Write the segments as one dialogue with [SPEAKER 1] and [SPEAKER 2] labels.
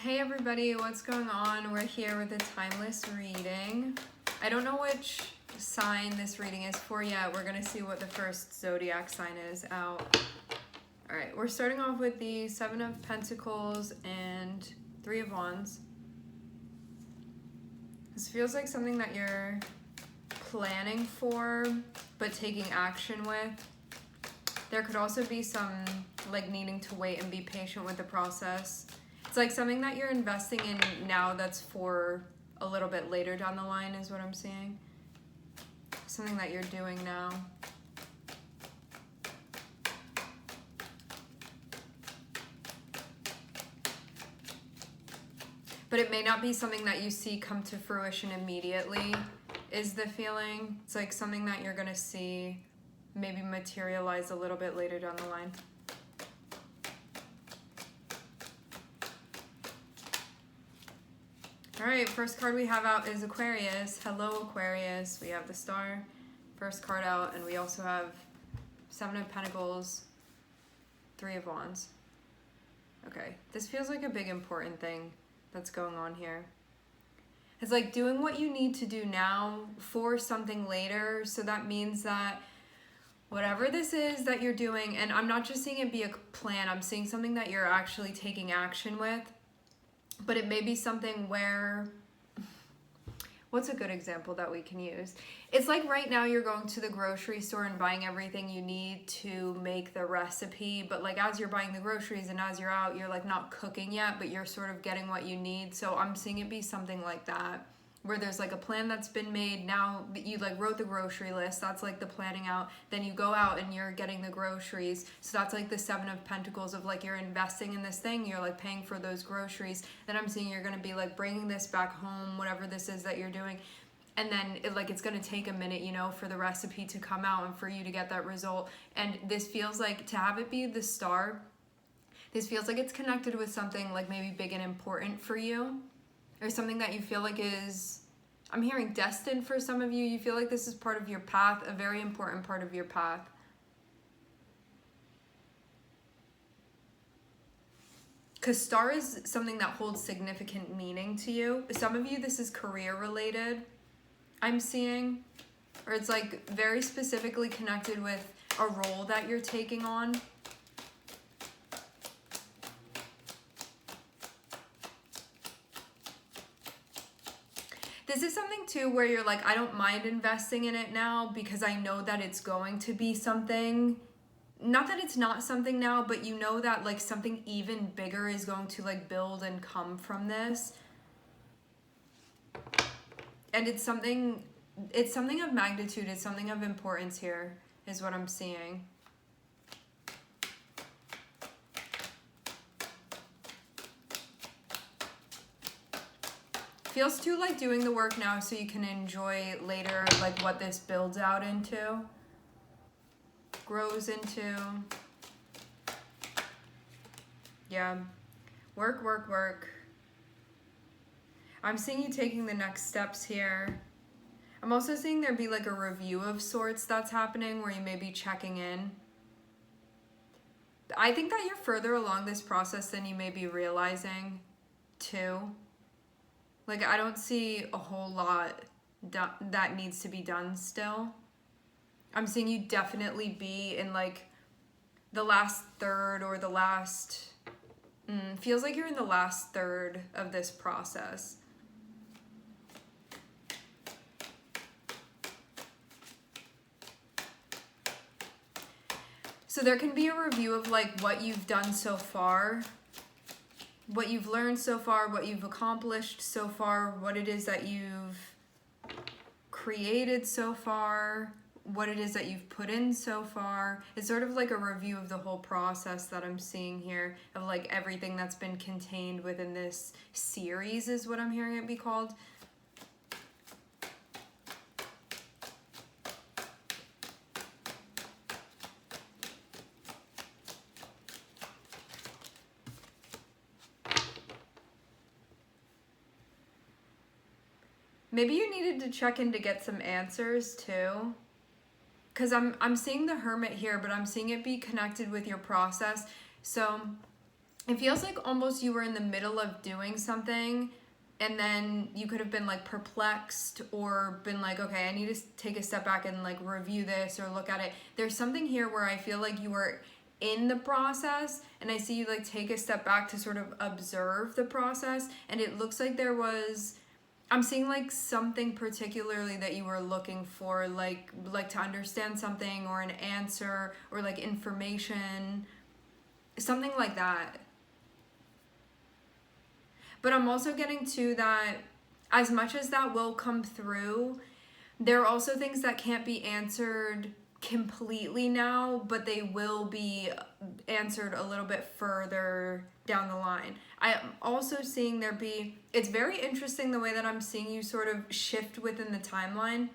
[SPEAKER 1] Hey everybody, what's going on? We're here with a timeless reading. I don't know which sign this reading is for yet. We're going to see what the first zodiac sign is out. Alright, we're starting off with the Seven of Pentacles and Three of Wands. This feels like something that you're planning for, but taking action with. There could also be some like needing to wait and be patient with the process. It's like something that you're investing in now that's for a little bit later down the line is what I'm seeing. Something that you're doing now. But it may not be something that you see come to fruition immediately, is the feeling. It's like something that you're going to see maybe materialize a little bit later down the line. Alright, first card we have out is Aquarius. Hello, Aquarius. We have the star, first card out, and we also have Seven of Pentacles, Three of Wands. Okay, this feels like a big important thing that's going on here. It's like doing what you need to do now for something later. So that means that whatever this is that you're doing, and I'm not just seeing it be a plan, I'm seeing something that you're actually taking action with. But it may be something where, what's a good example that we can use? It's like right now you're going to the grocery store and buying everything you need to make the recipe, but like as you're buying the groceries and as you're out, you're like not cooking yet, but you're sort of getting what you need. So I'm seeing it be something like that, where there's like a plan that's been made. Now you like wrote the grocery list, that's like the planning out. Then you go out and you're getting the groceries. So that's like the Seven of Pentacles of like you're investing in this thing, you're like paying for those groceries. Then I'm seeing you're gonna be like bringing this back home, whatever this is that you're doing. And then it's gonna take a minute, you know, for the recipe to come out and for you to get that result. And this feels like, to have it be the star, this feels like it's connected with something like maybe big and important for you. Or something that you feel like is, I'm hearing destined for some of you. You feel like this is part of your path, a very important part of your path. Because star is something that holds significant meaning to you. Some of you, this is career related, I'm seeing. Or it's like very specifically connected with a role that you're taking on. This is something too where you're like, I don't mind investing in it now because I know that it's going to be something. Not that it's not something now, but you know that like something even bigger is going to like build and come from this. And it's something of magnitude, it's something of importance here, is what I'm seeing. Feels too like doing the work now so you can enjoy later like what this builds out into, grows into. Yeah, work. I'm seeing you taking the next steps here. I'm also seeing there be like a review of sorts that's happening where you may be checking in. I think that you're further along this process than you may be realizing too. Like, I don't see a whole lot that needs to be done still. I'm seeing you definitely be in, like, the last third or the last... feels like you're in the last third of this process. So there can be a review of, like, what you've done so far, what you've learned so far, what you've accomplished so far, what it is that you've created so far, what it is that you've put in so far. It's sort of like a review of the whole process that I'm seeing here, of like everything that's been contained within this series is what I'm hearing it be called. Maybe you needed to check in to get some answers too. Because I'm seeing the Hermit here, but I'm seeing it be connected with your process. So it feels like almost you were in the middle of doing something, and then you could have been like perplexed or been like, okay, I need to take a step back and like review this or look at it. There's something here where I feel like you were in the process, and I see you like take a step back to sort of observe the process, and it looks like there was, I'm seeing like something particularly that you were looking for, like to understand something or an answer or like information, something like that. But I'm also getting to that, as much as that will come through, there are also things that can't be answered completely now, but they will be answered a little bit further down the line. I'm also seeing it's very interesting the way that I'm seeing you sort of shift within the timeline.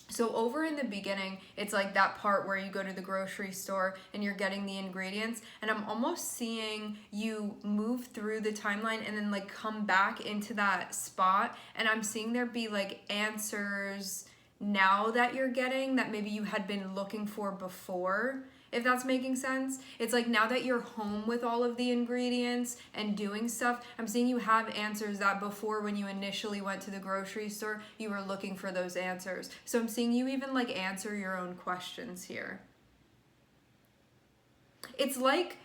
[SPEAKER 1] So over in the beginning, it's like that part where you go to the grocery store and you're getting the ingredients, and I'm almost seeing you move through the timeline and then like come back into that spot, and I'm seeing there be like answers now that you're getting that maybe you had been looking for before, if that's making sense. It's like now that you're home with all of the ingredients and doing stuff, I'm seeing you have answers that before, when you initially went to the grocery store, you were looking for those answers. So I'm seeing you even like answer your own questions here. It's like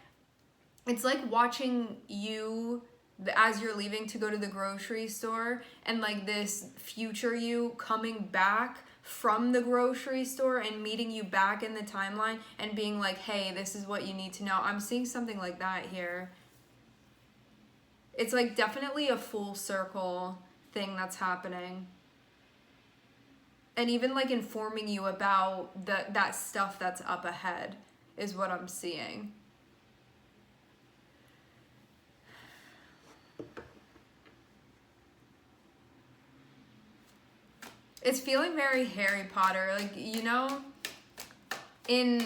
[SPEAKER 1] watching you as you're leaving to go to the grocery store, and like this future you coming back from the grocery store and meeting you back in the timeline and being like, hey, this is what you need to know. I'm seeing something like that here. It's like definitely a full circle thing that's happening. And even like informing you about that stuff that's up ahead is what I'm seeing. It's feeling very Harry Potter, like, you know, in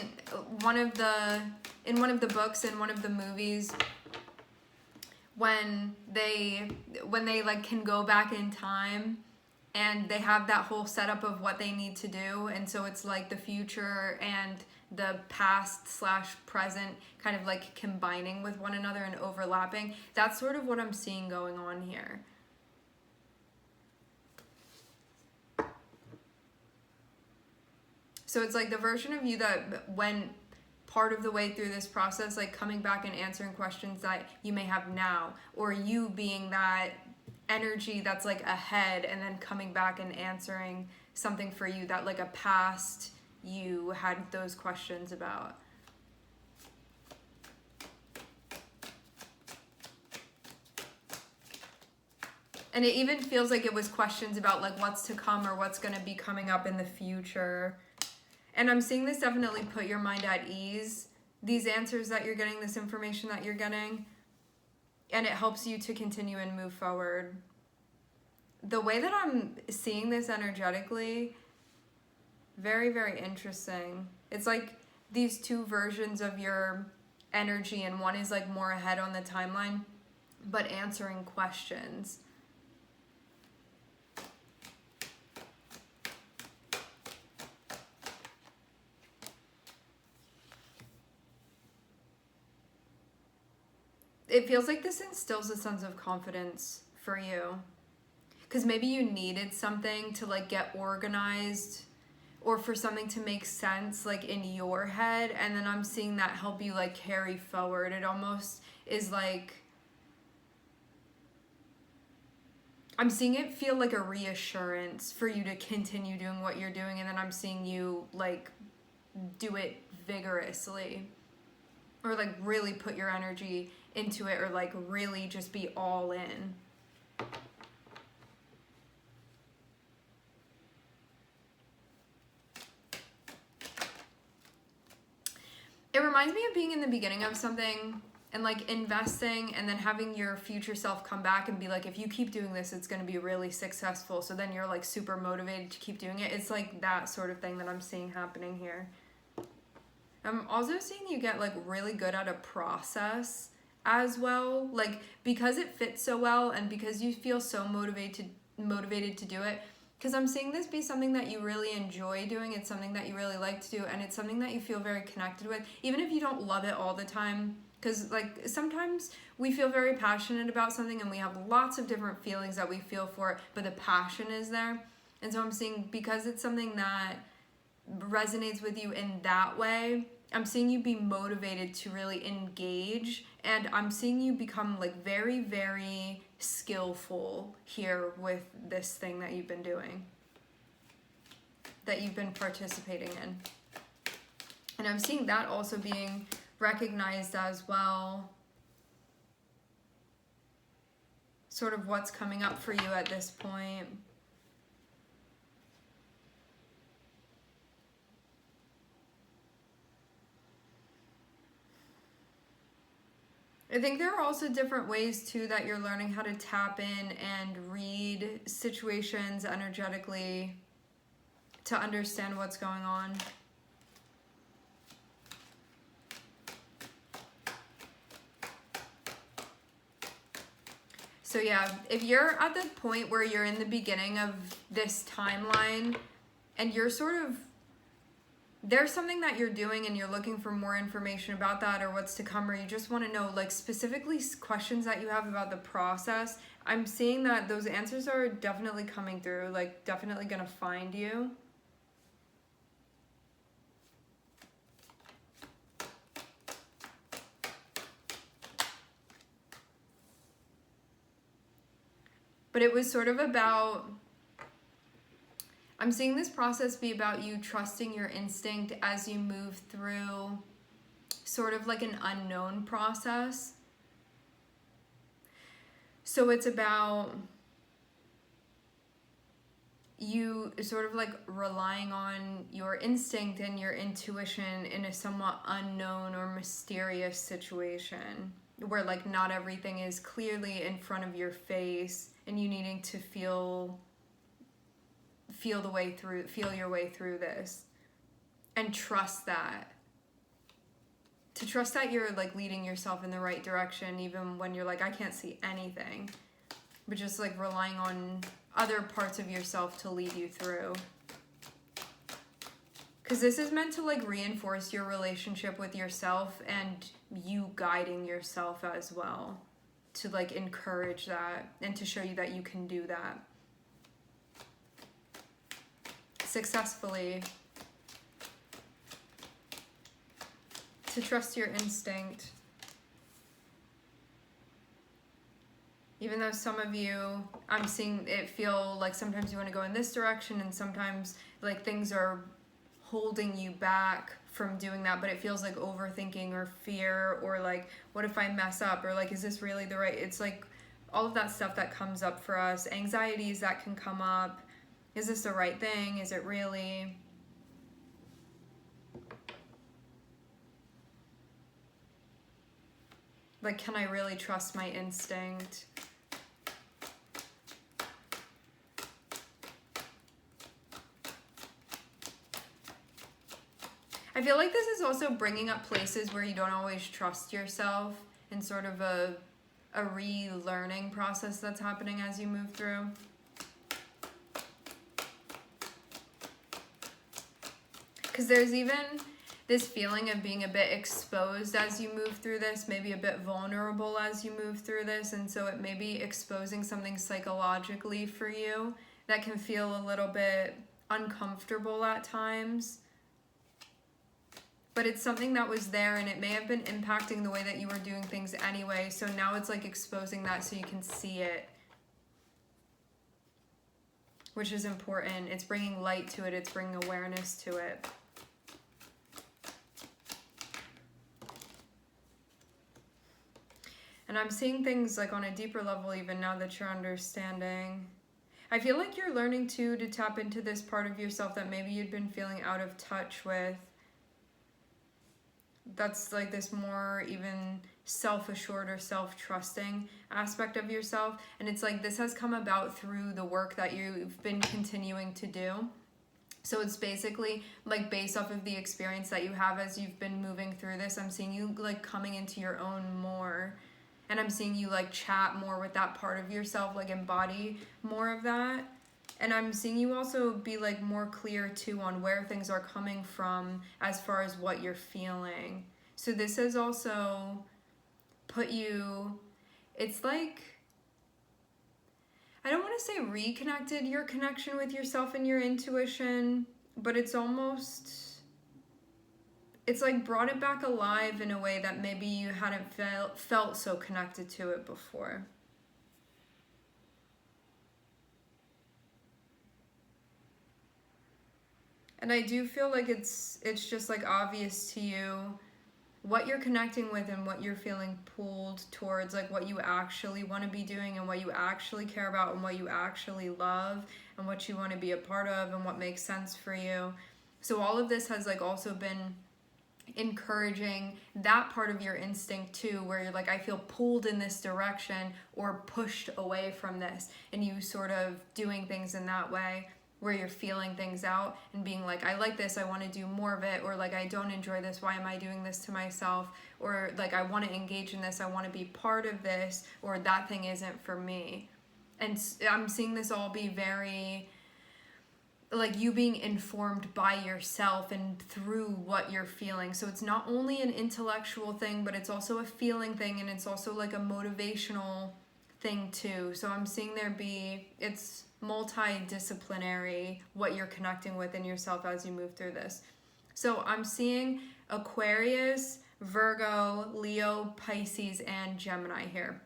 [SPEAKER 1] one of the books, in one of the movies, when they like can go back in time, and they have that whole setup of what they need to do, and so it's like the future and the past / present kind of like combining with one another and overlapping. That's sort of what I'm seeing going on here. So it's like the version of you that went part of the way through this process, like coming back and answering questions that you may have now, or you being that energy that's like ahead and then coming back and answering something for you that like a past you had those questions about. And it even feels like it was questions about like what's to come or what's going to be coming up in the future. And I'm seeing this definitely put your mind at ease, these answers that you're getting, this information that you're getting, and it helps you to continue and move forward. The way that I'm seeing this energetically, very, very interesting. It's like these two versions of your energy, and one is like more ahead on the timeline, but answering questions. It feels like this instills a sense of confidence for you, because maybe you needed something to like get organized, or for something to make sense like in your head, and then I'm seeing that help you like carry forward. It almost is like, I'm seeing it feel like a reassurance for you to continue doing what you're doing, and then I'm seeing you like do it vigorously, or like really put your energy into it, or like really just be all in. It reminds me of being in the beginning of something and like investing, and then having your future self come back and be like, if you keep doing this, it's going to be really successful. So then you're like super motivated to keep doing it. It's like that sort of thing that I'm seeing happening here. I'm also seeing you get like really good at a process as well, like because it fits so well and because you feel so motivated to do it. Because I'm seeing this be something that you really enjoy doing. It's something that you really like to do, and it's something that you feel very connected with. Even if you don't love it all the time, Because like sometimes we feel very passionate about something and we have lots of different feelings that we feel for it, but the passion is there. And so I'm seeing, because it's something that resonates with you in that way, I'm seeing you be motivated to really engage, and I'm seeing you become like very, very skillful here with this thing that you've been doing, that you've been participating in. And I'm seeing that also being recognized as well, sort of what's coming up for you at this point. I think there are also different ways too that you're learning how to tap in and read situations energetically to understand what's going on. So yeah, if you're at the point where you're in the beginning of this timeline and you're sort of, there's something that you're doing and you're looking for more information about that or what's to come, or you just want to know like specifically questions that you have about the process, I'm seeing that those answers are definitely coming through, like definitely gonna find you. But it was sort of about, I'm seeing this process be about you trusting your instinct as you move through sort of like an unknown process. So it's about you sort of like relying on your instinct and your intuition in a somewhat unknown or mysterious situation where like not everything is clearly in front of your face, and you needing to feel your way through this and trust that. To trust that you're like leading yourself in the right direction even when you're like, I can't see anything. But just like relying on other parts of yourself to lead you through. Because this is meant to like reinforce your relationship with yourself and you guiding yourself as well. To like encourage that and to show you that you can do that successfully. To trust your instinct. Even though some of you, I'm seeing it feel like sometimes you want to go in this direction and sometimes like things are holding you back from doing that, but it feels like overthinking or fear or like, what if I mess up, or like, is this really the right, it's like all of that stuff that comes up for us, anxieties that can come up. Is this the right thing? Is it really? Like, can I really trust my instinct? I feel like this is also bringing up places where you don't always trust yourself and sort of a relearning process that's happening as you move through. Because there's even this feeling of being a bit exposed as you move through this, maybe a bit vulnerable as you move through this, and so it may be exposing something psychologically for you that can feel a little bit uncomfortable at times. But it's something that was there and it may have been impacting the way that you were doing things anyway, so now it's like exposing that so you can see it, which is important. It's bringing light to it, it's bringing awareness to it. And I'm seeing things like on a deeper level even now that you're understanding. I feel like you're learning too to tap into this part of yourself that maybe you'd been feeling out of touch with. That's like this more even self-assured or self-trusting aspect of yourself. And it's like this has come about through the work that you've been continuing to do. So it's basically like based off of the experience that you have as you've been moving through this. I'm seeing you like coming into your own more. And I'm seeing you like chat more with that part of yourself, like embody more of that. And I'm seeing you also be like more clear too on where things are coming from as far as what you're feeling. So this is also put you, it's like, I don't want to say reconnected your connection with yourself and your intuition, but it's almost, it's like brought it back alive in a way that maybe you hadn't felt so connected to it before. And I do feel like it's just like obvious to you what you're connecting with and what you're feeling pulled towards, like what you actually want to be doing and what you actually care about and what you actually love and what you want to be a part of and what makes sense for you. So all of this has like also been encouraging that part of your instinct too, where you're like, I feel pulled in this direction or pushed away from this, and you sort of doing things in that way where you're feeling things out and being like, I like this, I want to do more of it, or like, I don't enjoy this, why am I doing this to myself, or like, I want to engage in this, I want to be part of this, or that thing isn't for me. And I'm seeing this all be very like you being informed by yourself and through what you're feeling. So it's not only an intellectual thing, but it's also a feeling thing, and it's also like a motivational thing too. So I'm seeing it's multidisciplinary what you're connecting with in yourself as you move through this. So I'm seeing Aquarius, Virgo, Leo, Pisces, and Gemini here.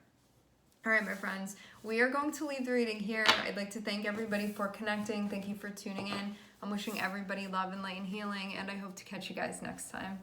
[SPEAKER 1] All right, my friends, we are going to leave the reading here. I'd like to thank everybody for connecting. Thank you for tuning in. I'm wishing everybody love and light and healing, and I hope to catch you guys next time.